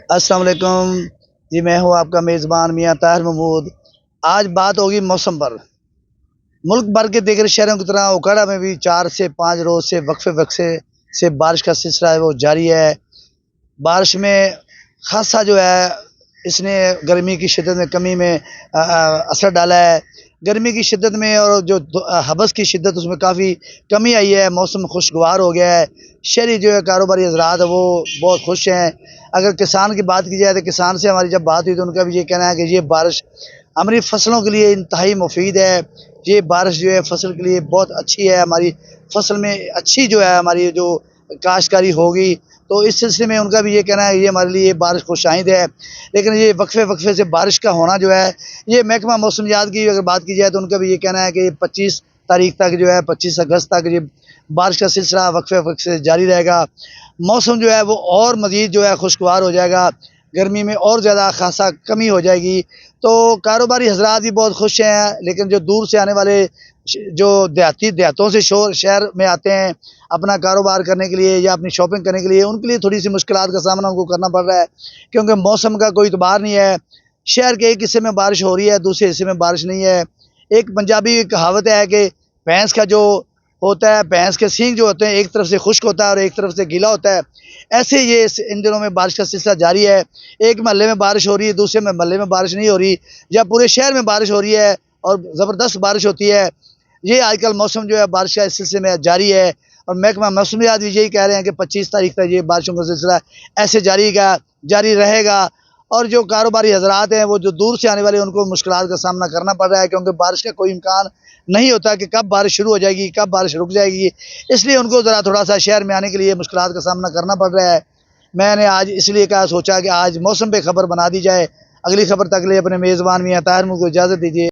السلام علیکم جی، میں ہوں آپ کا میزبان میاں طاہر محمود۔ آج بات ہوگی موسم پر۔ ملک بھر کے دیگر شہروں کی طرح اوکاڑا میں بھی 4 سے 5 روز سے وقفے سے بارش کا سلسلہ ہے وہ جاری ہے۔ بارش میں خاصا جو ہے اس نے گرمی کی شدت میں کمی میں اثر ڈالا ہے۔ گرمی کی شدت میں اور جو حبس کی شدت اس میں کافی کمی آئی ہے۔ موسم خوشگوار ہو گیا ہے۔ شہری جو ہے کاروباری حضرات وہ بہت خوش ہیں۔ اگر کسان کی بات کی جائے تو کسان سے ہماری جب بات ہوئی تو ان کا بھی یہ کہنا ہے کہ یہ بارش ہماری فصلوں کے لیے انتہائی مفید ہے۔ یہ بارش جو ہے فصل کے لیے بہت اچھی ہے، ہماری فصل میں اچھی جو ہے ہماری جو کاشتکاری ہوگی، تو اس سلسلے میں ان کا بھی یہ کہنا ہے کہ یہ ہمارے لیے بارش خوش آئند ہے۔ لیکن یہ وقفے سے بارش کا ہونا جو ہے، یہ محکمہ موسمیات کی اگر بات کی جائے تو ان کا بھی یہ کہنا ہے کہ 25 تاریخ تک جو ہے 25 اگست تک یہ بارش کا سلسلہ وقفے سے جاری رہے گا۔ موسم جو ہے وہ اور مزید جو ہے خوشگوار ہو جائے گا، گرمی میں اور زیادہ خاصا کمی ہو جائے گی۔ تو کاروباری حضرات بھی بہت خوش ہیں، لیکن جو دور سے آنے والے جو دیہاتوں سے شہر میں آتے ہیں اپنا کاروبار کرنے کے لیے یا اپنی شاپنگ کرنے کے لیے، ان کے لیے تھوڑی سی مشکلات کا سامنا ان کو کرنا پڑ رہا ہے، کیونکہ موسم کا کوئی اعتبار نہیں ہے۔ شہر کے ایک حصے میں بارش ہو رہی ہے، دوسرے حصے میں بارش نہیں ہے۔ ایک پنجابی کہاوت ہے کہ بھینس کا جو ہوتا ہے، بھینس کے سینگ جو ہوتے ہیں ایک طرف سے خشک ہوتا ہے اور ایک طرف سے گیلا ہوتا ہے، ایسے یہ ان دنوں میں بارش کا سلسلہ جاری ہے۔ ایک محلے میں بارش ہو رہی ہے، دوسرے محلے میں بارش نہیں ہو رہی، یا پورے شہر میں بارش ہو رہی ہے اور زبردست بارش ہوتی ہے۔ یہ آج کل موسم جو ہے بارش کا اس سلسلے میں جاری ہے، اور محکمہ موسمیات بھی یہی کہہ رہے ہیں کہ 25 تاریخ تک یہ بارشوں کا سلسلہ ایسے جاری رہے گا۔ اور جو کاروباری حضرات ہیں وہ جو دور سے آنے والے ان کو مشکلات کا سامنا کرنا پڑ رہا ہے، کیونکہ بارش کا کوئی امکان نہیں ہوتا کہ کب بارش شروع ہو جائے گی، کب بارش رک جائے گی، اس لیے ان کو ذرا تھوڑا سا شہر میں آنے کے لیے مشکلات کا سامنا کرنا پڑ رہا ہے۔ میں نے آج اس لیے سوچا کہ آج موسم پہ خبر بنا دی جائے۔ اگلی خبر تک لے اپنے میزبان میاں طاہر محمود کو اجازت دیجیے۔